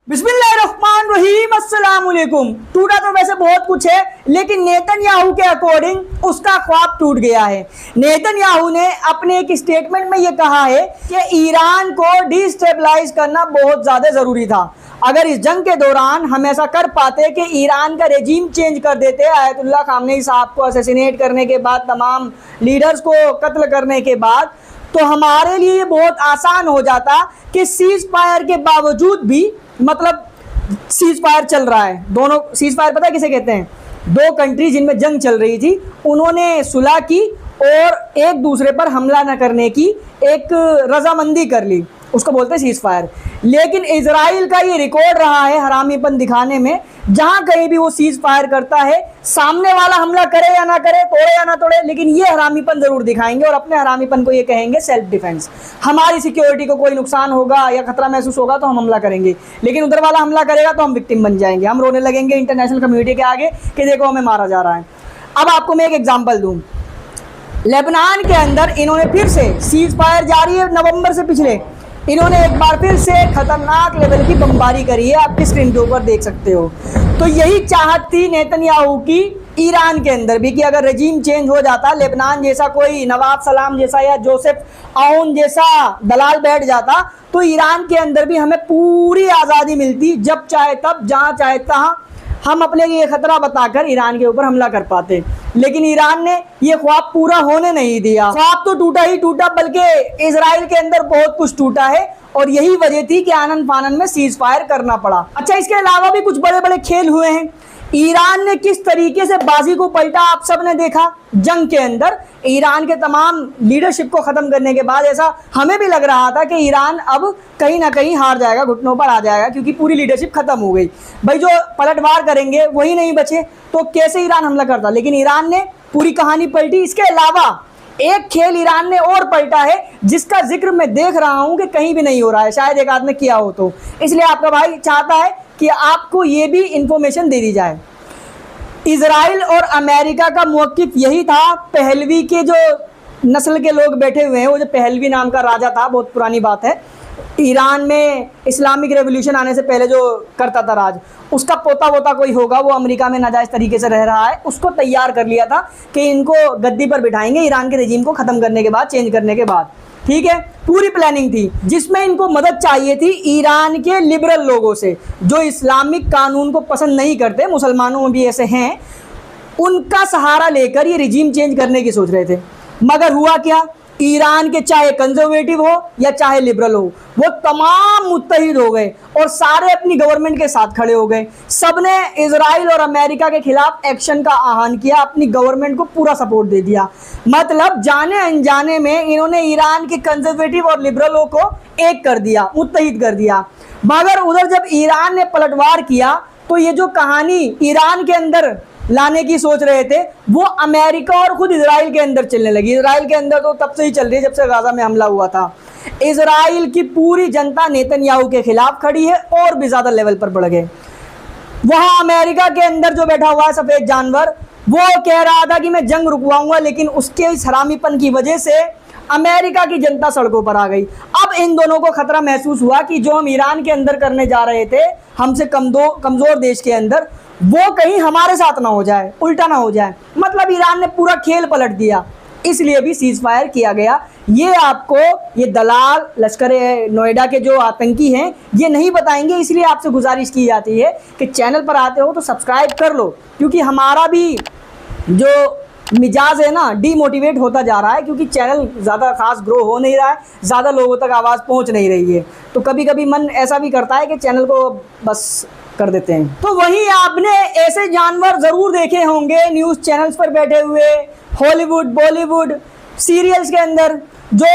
बिस्मिल्लाहिर्रहमानिर्रहीम अस्सलाम वालेकुम। टूटा तो वैसे बहुत कुछ है, लेकिन नेतन्याहू के अकॉर्डिंग उसका ख्वाब टूट गया है। नेतन्याहू ने अपने एक स्टेटमेंट में ये कहा है कि ईरान को डिस्टेबलाइज करना बहुत ज़्यादा ज़रूरी था। अगर इस जंग के दौरान हम ऐसा कर पाते कि ईरान का रेजीम चेंज कर देते, आयतुल्लाह खामनेई साहब को असैसिनेट करने के बाद, तमाम लीडर्स को कत्ल करने के बाद, तो हमारे लिए ये बहुत आसान हो जाता कि सीज फायर के बावजूद भी, मतलब सीज फायर चल रहा है, दोनों सीज फायर पता है किसे कहते हैं, दो कंट्री जिनमें जंग चल रही थी उन्होंने सुलह की और एक दूसरे पर हमला न करने की एक रजामंदी कर ली, उसको बोलते हैं सीज फायर। लेकिन इजराइल का ये रिकॉर्ड रहा है हरामीपन दिखाने में, जहां कहीं भी वो सीज फायर करता है, सामने वाला हमला करे या ना करे, तोड़े या ना तोड़े, लेकिन ये हरामीपन जरूर दिखाएंगे और अपने हरामीपन को ये कहेंगे सेल्फ डिफेंस। हमारी सिक्योरिटी को कोई नुकसान होगा या खतरा महसूस होगा तो हम हमला करेंगे, लेकिन उधर वाला हमला करेगा तो हम विक्टिम बन जाएंगे, हम रोने लगेंगे इंटरनेशनल कम्युनिटी के आगे कि देखो हमें मारा जा रहा है। अब आपको मैं एक एग्जाम्पल दूँ, लेबनान के अंदर इन्होंने फिर से सीज फायर जारी है नवंबर से पिछले, इन्होंने एक बार फिर से खतरनाक लेवल की बमबारी करी है, आपकी स्क्रीन के ऊपर देख सकते हो। तो यही चाहत थी नेतन्याहू की ईरान के अंदर भी कि अगर रजीम चेंज हो जाता, लेबनान जैसा कोई नवाब सलाम जैसा या जोसेफ आउन जैसा दलाल बैठ जाता, तो ईरान के अंदर भी हमें पूरी आज़ादी मिलती, जब चाहे तब, जहाँ चाहे तहाँ हम अपने लिए खतरा बताकर ईरान के ऊपर हमला कर पाते। लेकिन ईरान ने ये ख्वाब पूरा होने नहीं दिया। ख्वाब तो टूटा ही टूटा, बल्कि इजराइल के अंदर बहुत कुछ टूटा है और यही वजह थी कि आनन फानन में सीज फायर करना पड़ा। अच्छा, इसके अलावा भी कुछ बड़े बड़े खेल हुए हैं। ईरान ने किस तरीके से बाजी को पलटा आप सब ने देखा जंग के अंदर। ईरान के तमाम लीडरशिप को ख़त्म करने के बाद ऐसा हमें भी लग रहा था कि ईरान अब कहीं ना कहीं हार जाएगा, घुटनों पर आ जाएगा, क्योंकि पूरी लीडरशिप ख़त्म हो गई। भाई जो पलटवार करेंगे वही नहीं बचे तो कैसे ईरान हमला करता, लेकिन ईरान ने पूरी कहानी पलटी। इसके अलावा एक खेल ईरान ने और पलटा है जिसका जिक्र मैं देख रहा हूं कि कहीं भी नहीं हो रहा है, शायद एक आदमी किया हो, तो इसलिए आपका भाई चाहता है कि आपको ये भी इंफॉर्मेशन दे दी जाए। इजराइल और अमेरिका का मौक़िफ़ यही था। पहलवी के जो नस्ल के लोग बैठे हुए हैं, वो जो पहलवी नाम का राजा था, बहुत पुरानी बात है, ईरान में इस्लामिक रेवोल्यूशन आने से पहले जो करता था राज, उसका पोता वोता कोई होगा, वो अमेरिका में नाजायज़ तरीके से रह रहा है, उसको तैयार कर लिया था कि इनको गद्दी पर बिठाएंगे ईरान के रजीम को ख़त्म करने के बाद, चेंज करने के बाद। ठीक है, पूरी प्लानिंग थी जिसमें इनको मदद चाहिए थी ईरान के लिबरल लोगों से, जो इस्लामिक कानून को पसंद नहीं करते, मुसलमानों में भी ऐसे हैं, उनका सहारा लेकर ये रिजीम चेंज करने की सोच रहे थे। मगर हुआ क्या, ईरान के चाहे कंजर्वेटिव हो या चाहे लिबरल हो, वो तमाम मुत्तहिद हो गए और सारे अपनी गवर्नमेंट के साथ खड़े हो गए। सबने इजराइल और अमेरिका के खिलाफ एक्शन का आह्वान किया, अपनी गवर्नमेंट को पूरा सपोर्ट दे दिया। मतलब जाने अनजाने में इन्होंने ईरान के कंजर्वेटिव और लिबरलों को एक कर दिया, मुत्तहिद कर दिया। मगर उधर जब ईरान ने पलटवार किया तो ये जो कहानी ईरान के अंदर लाने की सोच रहे थे, वो अमेरिका और खुद इजराइल के अंदर चलने लगी। इजराइल के अंदर तो तब से ही चल रही है जब से गाजा में हमला हुआ था। इजराइल की पूरी जनता नेतन्याहू के खिलाफ खड़ी है और भी ज़्यादा लेवल पर बढ़ गए। वहाँ अमेरिका के अंदर जो बैठा हुआ है सफ़ेद जानवर, वो कह रहा था कि मैं जंग रुकवाऊंगा, लेकिन उसके इस हरामीपन की वजह से अमेरिका की जनता सड़कों पर आ गई। अब इन दोनों को खतरा महसूस हुआ कि जो हम ईरान के अंदर करने जा रहे थे, हमसे कमज़ोर देश के अंदर, वो कहीं हमारे साथ ना हो जाए, उल्टा ना हो जाए। मतलब ईरान ने पूरा खेल पलट दिया, इसलिए भी सीज फायर किया गया। ये आपको ये दलाल लश्कर नोएडा के जो आतंकी हैं ये नहीं बताएंगे, इसलिए आपसे गुजारिश की जाती है कि चैनल पर आते हो तो सब्सक्राइब कर लो, क्योंकि हमारा भी जो मिजाज है ना डीमोटिवेट होता जा रहा है, क्योंकि चैनल ज़्यादा खास ग्रो हो नहीं रहा है, ज़्यादा लोगों तक आवाज़ पहुंच नहीं रही है। तो कभी कभी मन ऐसा भी करता है कि चैनल को बस कर देते हैं। तो वहीं आपने ऐसे जानवर ज़रूर देखे होंगे न्यूज़ चैनल्स पर बैठे हुए, हॉलीवुड बॉलीवुड सीरियल्स के अंदर, जो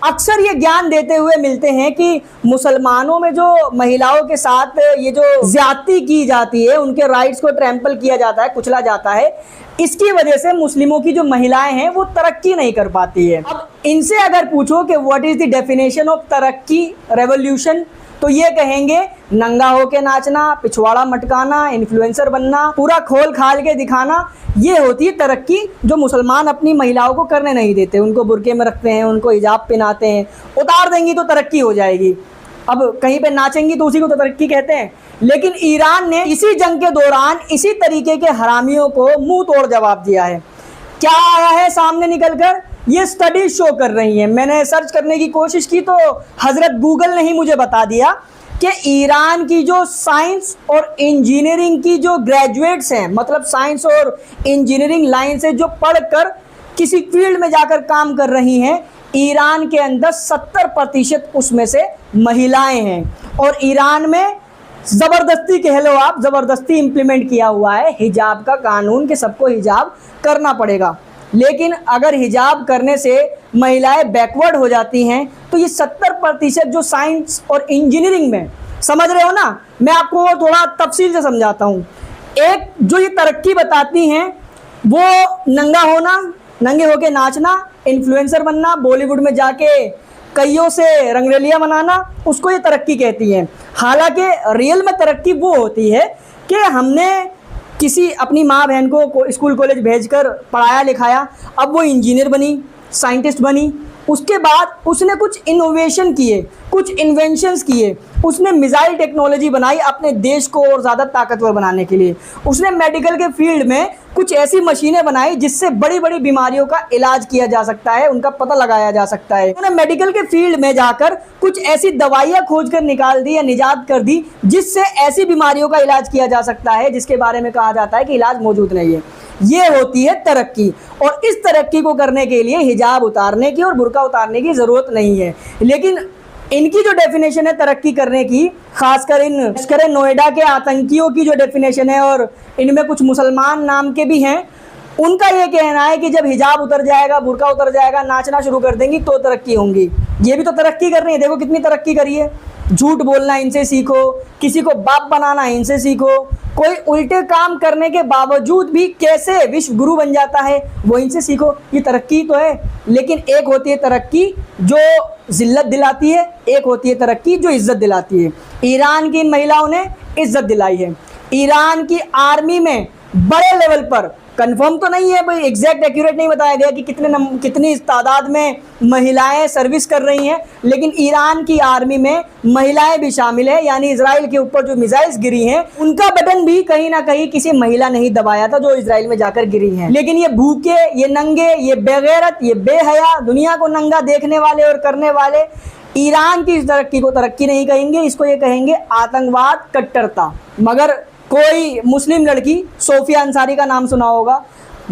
अक्सर ये ज्ञान देते हुए मिलते हैं कि मुसलमानों में जो महिलाओं के साथ ये जो ज्यादती की जाती है, उनके राइट्स को ट्रैम्पल किया जाता है, कुचला जाता है, इसकी वजह से मुस्लिमों की जो महिलाएं हैं वो तरक्की नहीं कर पाती है। अब इनसे अगर पूछो कि what is the definition of तरक्की, रेवोल्यूशन, तो ये कहेंगे नंगा होके नाचना, पिछवाड़ा मटकाना, इन्फ्लुएंसर बनना, पूरा खोल खाल के दिखाना, ये होती है तरक्की, जो मुसलमान अपनी महिलाओं को करने नहीं देते। उनको बुरके में रखते हैं, उनको हिजाब पहनाते हैं, उतार देंगी तो तरक्की हो जाएगी। अब कहीं पे नाचेंगी तो उसी को तो तरक्की कहते हैं। लेकिन ईरान ने इसी जंग के दौरान इसी तरीके के हरामियों को मुंह तोड़ जवाब दिया है। क्या आया है सामने निकल कर, ये स्टडी शो कर रही हैं। मैंने सर्च करने की कोशिश की तो हजरत गूगल ने ही मुझे बता दिया कि ईरान की जो साइंस और इंजीनियरिंग की जो ग्रेजुएट्स हैं, मतलब साइंस और इंजीनियरिंग लाइन से जो पढ़कर किसी फील्ड में जाकर काम कर रही हैं, ईरान के अंदर 70% उसमें से महिलाएं हैं। और ईरान में ज़बरदस्ती कह लो आप, ज़बरदस्ती इम्प्लीमेंट किया हुआ है हिजाब का कानून कि सबको हिजाब करना पड़ेगा। लेकिन अगर हिजाब करने से महिलाएं बैकवर्ड हो जाती हैं तो ये 70% जो साइंस और इंजीनियरिंग में, समझ रहे हो ना, मैं आपको थोड़ा तफसील से समझाता हूँ। एक जो ये तरक्की बताती हैं वो नंगा होना, नंगे होके नाचना, इन्फ्लुएंसर बनना, बॉलीवुड में जाके कईयों से रंगरेलियां मनाना, उसको ये तरक्की कहती हैं। हालांकि रियल में तरक्की वो होती है कि हमने किसी अपनी माँ बहन को स्कूल कॉलेज भेजकर पढ़ाया लिखाया, अब वो इंजीनियर बनी, साइंटिस्ट बनी, उसके बाद उसने कुछ इनोवेशन किए, कुछ इन्वेंशंस किए, उसने मिसाइल टेक्नोलॉजी बनाई अपने देश को और ज़्यादा ताकतवर बनाने के लिए, उसने मेडिकल के फील्ड में कुछ ऐसी मशीनें बनाई जिससे बड़ी बड़ी बीमारियों का इलाज किया जा सकता है, उनका पता लगाया जा सकता है। उन्होंने मेडिकल के फील्ड में जाकर कुछ ऐसी दवाइयाँ खोज कर निकाल दी या निजात कर दी जिससे ऐसी बीमारियों का इलाज किया जा सकता है जिसके बारे में कहा जाता है कि इलाज मौजूद नहीं है। ये होती है तरक्की। और इस तरक्की को करने के लिए हिजाब उतारने की और बुर्का उतारने की ज़रूरत नहीं है। लेकिन इनकी जो डेफिनेशन है तरक्की करने की, खासकर इन लश्कर नोएडा के आतंकियों की जो डेफिनेशन है, और इनमें कुछ मुसलमान नाम के भी हैं, उनका ये कहना है कि जब हिजाब उतर जाएगा, बुर्का उतर जाएगा, नाचना शुरू कर देंगी तो तरक्की होंगी। ये भी तो तरक्की कर रही है, देखो कितनी तरक्की करी है। झूठ बोलना इनसे सीखो, किसी को बाप बनाना इनसे सीखो, कोई उल्टे काम करने के बावजूद भी कैसे विश्व गुरु बन जाता है वो इनसे सीखो। ये तरक्की तो है। लेकिन एक होती है तरक्की जो जिल्लत दिलाती है, एक होती है तरक्की जो इज्जत दिलाती है। ईरान की इन महिलाओं ने इज्जत दिलाई है। ईरान की आर्मी में बड़े लेवल पर, कंफर्म तो नहीं है भाई, एग्जैक्ट एक्यूरेट नहीं बताया गया कि कितनी तादाद में महिलाएं सर्विस कर रही हैं, लेकिन ईरान की आर्मी में महिलाएं भी शामिल है। यानी इजराइल के ऊपर जो मिसाइल्स गिरी हैं उनका बटन भी कहीं ना कहीं किसी महिला ने ही दबाया था जो इजराइल में जाकर गिरी हैं। लेकिन ये भूखे, ये नंगे, ये बेगैरत, ये बेहया, दुनिया को नंगा देखने वाले और करने वाले ईरान की इस तरक्की को तरक्की नहीं कहेंगे, इसको ये कहेंगे आतंकवाद, कट्टरता। मगर कोई मुस्लिम लड़की, सोफिया अंसारी का नाम सुना होगा,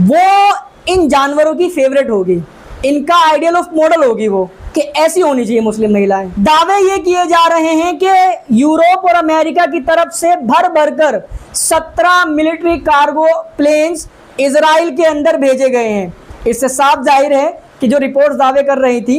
वो इन जानवरों की फेवरेट होगी, इनका आइडियल ऑफ मॉडल होगी वो, कि ऐसी होनी चाहिए मुस्लिम महिलाएं। दावे ये किए जा रहे हैं कि यूरोप और अमेरिका की तरफ से भर भर कर 17 मिलिट्री कार्गो प्लेन्स इजराइल के अंदर भेजे गए हैं। इससे साफ जाहिर है कि जो रिपोर्ट्स दावे कर रही थी,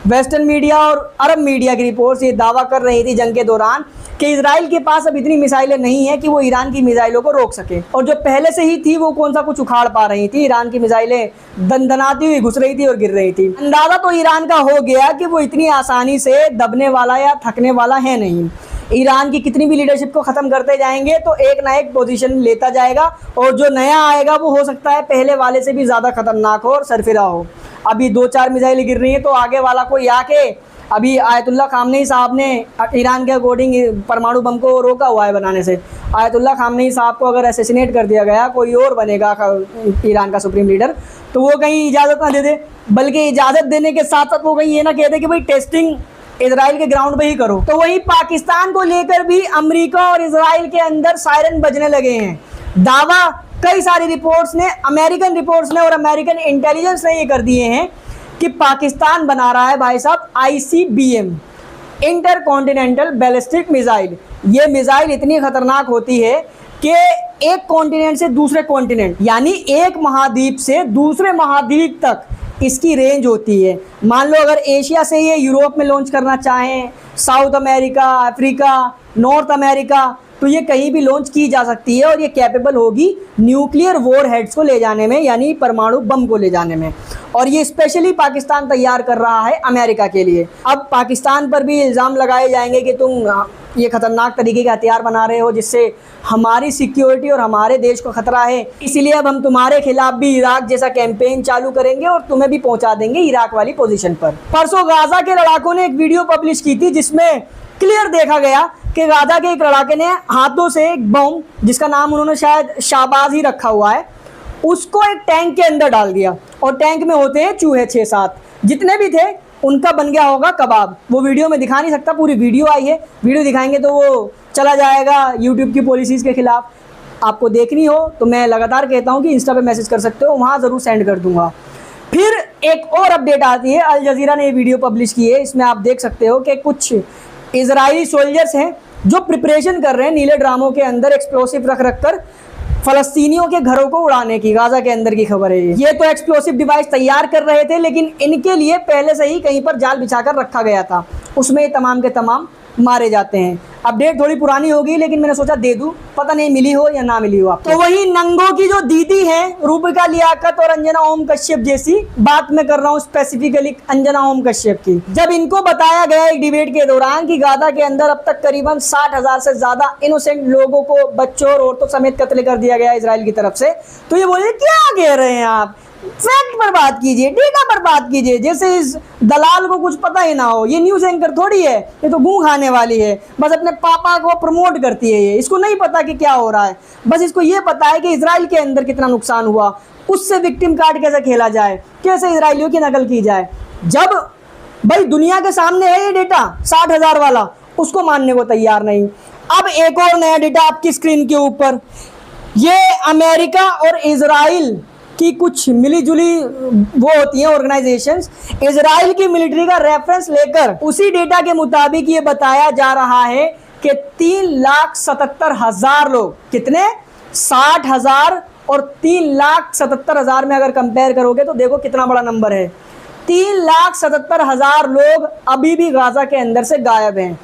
वेस्टर्न मीडिया और अरब मीडिया की रिपोर्ट्स ये दावा कर रही थी जंग के दौरान कि इजराइल के पास अब इतनी मिसाइलें नहीं हैं कि वो ईरान की मिसाइलों को रोक सके, और जो पहले से ही थी वो कौन सा कुछ उखाड़ पा रही थी। ईरान की मिसाइलें दनदनाती हुई घुस रही थी और गिर रही थी। अंदाजा तो ईरान का हो गया कि वो इतनी आसानी से दबने वाला या थकने वाला है नहीं। ईरान की कितनी भी लीडरशिप को ख़त्म करते जाएंगे तो एक ना एक पोजीशन लेता जाएगा, और जो नया आएगा वो हो सकता है पहले वाले से भी ज़्यादा खतरनाक हो और सरफिरा हो। अभी 2-4 मिसाइलें गिर रही हैं तो आगे वाला कोई आके, अभी आयतुल्ला खामनेई साहब ने ईरान के अकॉर्डिंग परमाणु बम को रोका हुआ है बनाने से। आयतुल्ला खामनेई साहब को अगर असैसिनेट कर दिया गया, कोई और बनेगा ईरान का सुप्रीम लीडर, तो वो कहीं इजाज़त ना दे दे, बल्कि इजाज़त देने के साथ साथ वो कहीं ये ना कह दे कि भाई टेस्टिंग इजराइल के ग्राउंड पे ही करो। तो वहीं पाकिस्तान को लेकर भी अमेरिका और इजराइल के अंदर सायरन बजने लगे हैं। दावा कई सारी रिपोर्ट्स ने, अमेरिकन रिपोर्ट्स ने और अमेरिकन इंटेलिजेंस ने ये कर दिए हैं कि पाकिस्तान बना रहा है भाई साहब ICBM, inter continental ballistic missile. ये मिसाइल इतनी खतरनाक होती है कि एक कॉन्टिनेंट से दूसरे कॉन्टिनेंट, यानी एक महाद्वीप से दूसरे महाद्वीप तक इसकी रेंज होती है। मान लो अगर एशिया से ये यूरोप में लॉन्च करना चाहें, south America, Africa, north America, तो ये कहीं भी लॉन्च की जा सकती है, और ये कैपेबल होगी न्यूक्लियर वॉर हेड्स को ले जाने में, यानी परमाणु बम को ले जाने में। और ये स्पेशली पाकिस्तान तैयार कर रहा है अमेरिका के लिए। अब पाकिस्तान पर भी इल्ज़ाम लगाए जाएंगे कि तुम ये खतरनाक तरीके के हथियार बना रहे हो जिससे हमारी सिक्योरिटी और हमारे देश को खतरा है, इसीलिए अब हम तुम्हारे खिलाफ भी इराक जैसा कैंपेन चालू करेंगे और तुम्हें भी पहुंचा देंगे इराक वाली पोजीशन पर। परसों गाजा के लड़ाकों ने एक वीडियो पब्लिश की थी जिसमें क्लियर देखा गया कि गाजा के एक लड़ाके ने हाथों से एक बम, जिसका नाम उन्होंने शायद शाहबाज ही रखा हुआ है, उसको एक टैंक के अंदर डाल दिया और टैंक में होते हैं चूहे 6-7, जितने भी थे उनका बन गया होगा कबाब। वो वीडियो में दिखा नहीं सकता, पूरी वीडियो आई है, वीडियो दिखाएंगे तो वो चला जाएगा यूट्यूब की पॉलिसीज़ के खिलाफ। आपको देखनी हो तो मैं लगातार कहता हूँ कि इंस्टा पे मैसेज कर सकते हो, वहाँ ज़रूर सेंड कर दूँगा। फिर एक और अपडेट आती है, अल जज़ीरा ने ये वीडियो पब्लिश की है, इसमें आप देख सकते हो कि कुछ इजरायली सोल्जर्स हैं जो प्रिपरेशन कर रहे हैं नीले ड्रामों के अंदर एक्सप्लोसिव रख कर फ़लस्तीनियों के घरों को उड़ाने की। गाजा के अंदर की खबर है ये तो एक्सप्लोसिव डिवाइस तैयार कर रहे थे, लेकिन इनके लिए पहले से ही कहीं पर जाल बिछाकर रखा गया था, उसमें ये तमाम के तमाम मारे जाते हैं। अपडेट थोड़ी पुरानी होगी लेकिन मैंने सोचा दे दूं, पता नहीं मिली हो या ना मिली हो आपको। तो वही नंगों की जो दीदी हैं रूबिका लियाकत और अंजना ओम कश्यप जैसी, बात मैं कर रहा हूँ स्पेसिफिकली अंजना ओम कश्यप की। जब इनको बताया गया एक डिबेट के दौरान कि गाजा के अंदर अब तक करीबन 60,000 से ज्यादा इनोसेंट लोगों को, बच्चों और औरतों समेत कत्ल कर दिया गया इजराइल की तरफ से, तो ये बोले क्या कह रहे हैं आप, फैक्ट पर बात कीजिए, डेटा पर बात कीजिए, जैसे इस दलाल को कुछ पता ही ना हो। ये न्यूज़ एंकर थोड़ी है, ये तो गूं खाने वाली है, बस अपने पापा को प्रमोट करती है। ये इसको नहीं पता कि क्या हो रहा है, बस इसको ये पता है कि इजराइल के अंदर कितना नुकसान हुआ, उससे विक्टिम कार्ड कैसे खेला जाए, कैसे इजराइलियों की नकल की जाए। जब भाई दुनिया के सामने है ये डेटा 60,000 वाला, उसको मानने को तैयार नहीं। अब एक और नया डेटा आपकी स्क्रीन के ऊपर, ये अमेरिका और इजराइल की कुछ मिली जुली वो होती हैं ऑर्गेनाइजेशंस, इजराइल की मिलिट्री का रेफरेंस लेकर उसी डेटा के मुताबिक ये बताया जा रहा है कि 3,77,000 लोग, कितने 60,000 और 3,77,000 में अगर कंपेयर करोगे तो देखो कितना बड़ा नंबर है। 3,77,000 लोग अभी भी गाजा के अंदर से गायब हैं,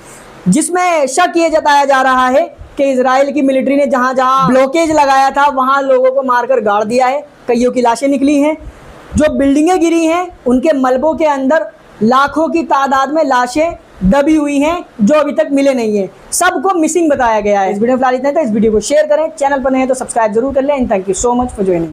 जिसमें शक ये जताया जा रहा है कि इजराइल की मिलिट्री ने जहां जहां ब्लॉकेज लगाया था वहां लोगों को मारकर गाड़ दिया है। कईयों की लाशें निकली हैं, जो बिल्डिंगें गिरी हैं उनके मलबों के अंदर लाखों की तादाद में लाशें दबी हुई हैं जो अभी तक मिले नहीं है, सबको मिसिंग बताया गया है। इस वीडियो में फिलहाल इतना था, इस वीडियो को शेयर करें, चैनल पर नए हैं तो सब्सक्राइब जरूर कर लें। And thank you so much for joining.